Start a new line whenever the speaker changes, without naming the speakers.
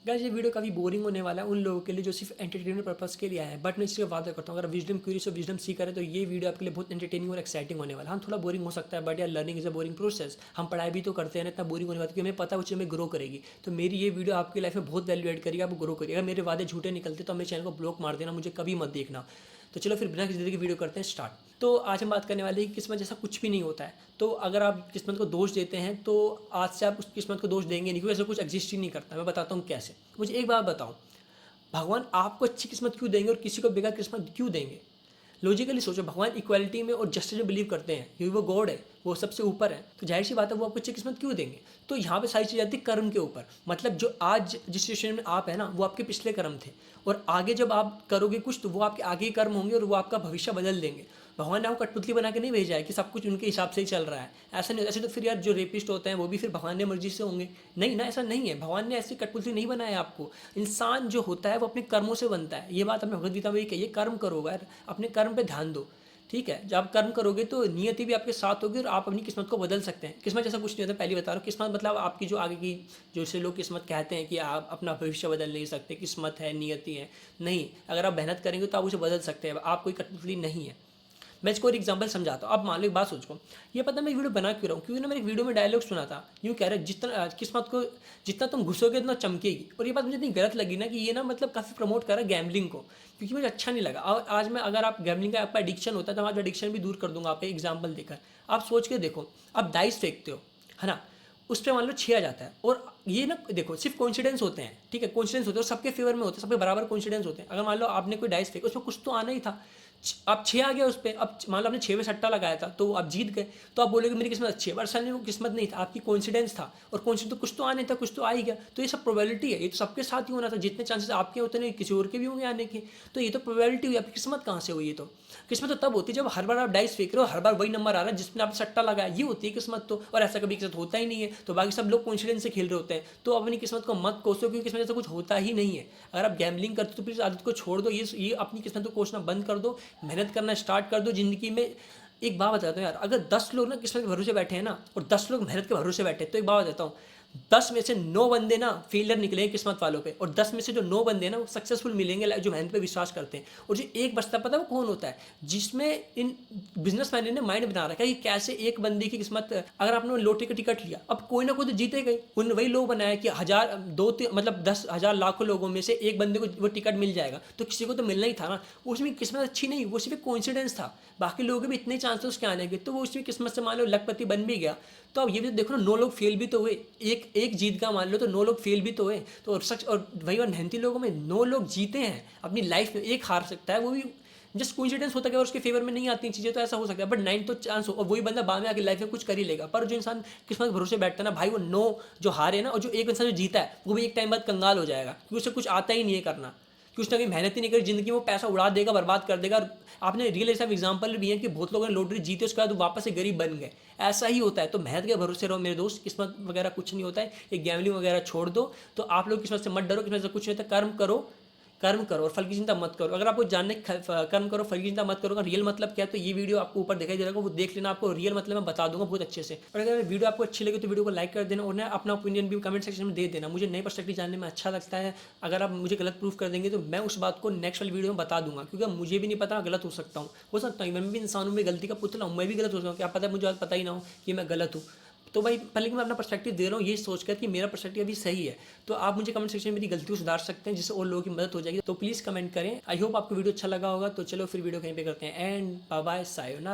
Guys ये video काफ़ी boring होने वाला है उन लोगों के लिए जो सिर्फ एंटरटेनमेंट पर्पस के लिए आए हैं, बट मैं इससे वादा करता हूँ अगर विजडम क्यूरियस और विजडम सीख करें तो ये वीडियो आपके लिए बहुत एंटरटेनिंग और एक्साइटिंग होने वाला है। हम थोड़ा बोरिंग हो सकता है बट यार learning is a boring process. हम पढ़ाई भी तो करते हैं ना, इतना बोरिंग होने वाला क्योंकि हमें पता है वो चीज़ हमें ग्रो करेगी। तो मेरी ये वीडियो आपकी लाइफ में बहुत वैल्यू एड करेगी, आप ग्रो करिए। अगर मेरे वादे झूठे निकलते तो मेरे चैनल को ब्लॉक मार देना, मुझे कभी मत देखना। तो चलो फिर बिना किसी देरी की वीडियो करते हैं स्टार्ट। तो आज हम बात करने वाले हैं कि किस्मत जैसा कुछ भी नहीं होता है। तो अगर आप किस्मत को दोष देते हैं तो आज से आप उस किस्मत को दोष देंगे नहीं, क्योंकि ऐसा कुछ एग्जिस्ट ही नहीं करता। मैं बताता हूँ कैसे। मुझे एक बात बताओ, भगवान आपको अच्छी किस्मत क्यों देंगे और किसी को बेकार किस्मत क्यों देंगे? लॉजिकली सोचो, भगवान इक्वालिटी में और जस्टिस में बिलीव करते हैं क्योंकि वो गॉड है, वो सबसे ऊपर है। तो जाहिर सी बात है वो आपको अच्छी किस्मत क्यों देंगे? तो यहाँ पे सारी चीज़ आती है कर्म के ऊपर। मतलब जो आज जिस सिचुएशन में आप है ना, वो आपके पिछले कर्म थे, और आगे जब आप करोगे कुछ तो वो आपके आगे कर्म होंगे और वो आपका भविष्य बदल देंगे। भगवान ने आपको कठपुतली बना के नहीं भेजा है कि सब कुछ उनके हिसाब से ही चल रहा है। ऐसा नहीं, ऐसे तो फिर यार जो रेपिस्ट होते हैं वो भी फिर भगवान ने मर्जी से होंगे। नहीं ना, ऐसा नहीं है। भगवान ने ऐसी कठपुतली नहीं बनाया आपको। इंसान जो होता है वो अपने कर्मों से बनता है। ये बात हमने भगवदगीता में भी कही है, कर्म करो यार, अपने कर्म पे ध्यान दो। ठीक है, जब आप कर्म करोगे तो नियति भी आपके साथ होगी और आप अपनी किस्मत को बदल सकते हैं। किस्मत जैसा कुछ नहीं होता, पहले बता रहा हूँ। किस्मत मतलब आपकी जो आगे की, जो से लोग किस्मत कहते हैं कि आप अपना भविष्य बदल नहीं सकते, किस्मत है, नियति है। नहीं, अगर आप मेहनत करेंगे तो आप उसे बदल सकते हैं। आप कोई कठपुतली नहीं है। मैं इसको एक एग्जांपल समझाता हूँ। अब मान लो एक बात सोचो, ये पता मैं वीडियो बना क्यों रहा हूँ, क्योंकि ना मैंने एक वीडियो में डायलॉग सुना था, यूँ कह रहे जितना किस्मत को जितना तुम घुसोगे उतना चमकेगी। और ये बात मुझे इतनी गलत लगी ना कि ये ना मतलब काफ़ी प्रमोट कर रहा है गैम्बलिंग को, क्योंकि मुझे अच्छा नहीं लगा। और आज मैं, अगर आप गैम्बलिंग का आपका एडिक्शन होता है तो आज एडिक्शन भी दूर कर दूंगा आपका एग्जाम्पल देकर। आप सोच के देखो, आप डाइस फेंकते हो, है ना, उस पर मान लो 6 आ जाता है, और ये ना देखो सिर्फ कॉन्फिडेंस होते हैं, ठीक है, कॉन्फिडेंस होते हैं और सबके फेवर में होते हैं, सबके बराबर कॉन्फिडेंस होते हैं। अगर मान लो आपने कोई डाइस फेंका, उसमें कुछ तो आना ही था, आप 6 आ गया उस पर। अब मान लो आपने 6 में सट्टा लगाया था तो आप जीत गए, तो आप बोलोगे मेरी किस्मत अच्छी है, पर असल में वो किस्मत नहीं था, आपकी कॉन्फिडेंस था। और कॉन्फिडेंस तो कुछ तो आने था, कुछ तो आ ही गया। तो ये सब प्रोबेबिलिटी है, ये तो सबके साथ ही होना था। जितने चांसेस आपके होते हैं किसी और के भी होंगे आने के। तो ये तो प्रोबेबिलिटी हुई, आपकी किस्मत कहाँ से हुई? ये तो किस्मत तो तब होती है जब हर बार आप डाइस फेंक रहे हो, हर बार वही नंबर आ रहा है जिसमें आप सट्टा लगाया, ये होती है किस्मत तो। और ऐसा कभी किस्मत होता ही नहीं है, तो बाकी सब लोग कॉन्फिडेंस से खेल रहे होते हैं। तो अपनी किस्मत को मत कोसो, क्योंकि किस्मत ऐसा कुछ होता ही नहीं है। अगर आप गैम्बलिंग करते हो तो प्लीज़ आदत को छोड़ दो, ये अपनी किस्मत को कोसना बंद कर दो, मेहनत करना स्टार्ट कर दो ज़िंदगी में। एक बात बताता हूँ यार, अगर 10 लोग ना किस्मत के भरोसे बैठे हैं ना और 10 लोग मेहनत के भरोसे बैठे हैं, तो एक बात बताता हूँ, 10 में से 9 बंदे ना फेलियर निकलेंगे किस्मत वालों पे, और 10 में से जो 9 बंदे ना वो सक्सेसफुल मिलेंगे, जो मेहनत पे विश्वास करते हैं। और जो एक बचता, पता है वो कौन होता है? जिसमें इन बिजनेसमैन ने माइंड बना रखा है कि कैसे एक बंदे की किस्मत, अगर आपने लॉटरी का टिकट लिया, अब कोई ना कोई तो जीतेगा ही। उन्होंने वही लोग बनाया कि हजार दो मतलब 10,000 लाखों लोगों में से एक बंदे को वो टिकट मिल जाएगा, तो किसी को तो मिलना ही था ना। उसमें किस्मत अच्छी नहीं, वो सिर्फ कोइंसिडेंस था। बाकी लोगों के भी इतने चांसेस उसके आने के, तो वो उसमें किस्मत से मान लो लखपति बन भी गया। तो अब ये भी देखो ना, 9 लोग फेल भी तो हुए, एक एक जीत का मान लो तो 9 लोग फेल भी तो हुए। तो और सच, और वही और मेहनती लोगों में 9 लोग जीते हैं अपनी लाइफ में, एक हार सकता है, वो भी जस्ट कोइंसिडेंस होता है और उसके फेवर में नहीं आती चीज़ें, तो ऐसा हो सकता है। बट 9 तो चांस हो, और वही बंदा बाद में आके लाइफ में कुछ कर ही लेगा। पर जो इंसान किस्मत के भरोसे बैठता है ना भाई, वो 9 जो हारे ना, और जो एक इंसान जो जीता है वो भी एक टाइम बाद कंगाल हो जाएगा, क्योंकि उसे कुछ आता ही नहीं है करना, कि उसने कहीं मेहनत ही नहीं करी जिंदगी में, वो पैसा उड़ा देगा, बर्बाद कर देगा। और आपने रियल ऐसा एग्जाम्पल भी है कि बहुत लोगों ने लॉटरी जीते, उसके बाद वापस से गरीब बन गए। ऐसा ही होता है। तो मेहनत के भरोसे रहो मेरे दोस्त, किस्मत वगैरह कुछ नहीं होता है। ये गैमलिंग वगैरह छोड़ दो। तो आप लोग किस्मत से मत डरो, किस्मत से कुछ नहीं होता। कर्म करो और फल की चिंता मत करो। अगर आपको जानने कर्म करो, फल की चिंता मत करो, रियल मतलब क्या है, तो ये वीडियो आपको ऊपर दिखाई दे रहा है, वो देख लेना, आपको रियल मतलब मैं बता दूंगा बहुत अच्छे से। और अगर वीडियो आपको अच्छी लगे तो वीडियो को लाइक कर देना, और ना अपना ओपिनियन भी कमेंट सेक्शन में दे देना। मुझे नए पर्सपेक्टिव जानने में अच्छा लगता है। अगर आप मुझे गलत प्रूफ कर देंगे तो मैं उस बात को नेक्स्ट वाली वीडियो में बता दूंगा, क्योंकि मुझे भी नहीं पता, गलत हो सकता हूँ। मैं भी इंसानों में गलती का पुतला हूँ, मैं भी गलत हो सकता हूँ। क्या पता मुझे आज पता ही ना हो कि मैं गलत हूँ। तो भाई पहले कि मैं अपना पर्सपेक्टिव दे रहा हूँ ये सोचकर कि मेरा पर्सपेक्टिव अभी सही है। तो आप मुझे कमेंट सेक्शन में मेरी गलती को सुधार सकते हैं, जिससे और लोगों की मदद हो जाएगी। तो प्लीज़ कमेंट करें। आई होप आपको वीडियो अच्छा लगा होगा। तो चलो फिर वीडियो कहीं पे करते हैं, एंड बाय बाय, सायोनारा।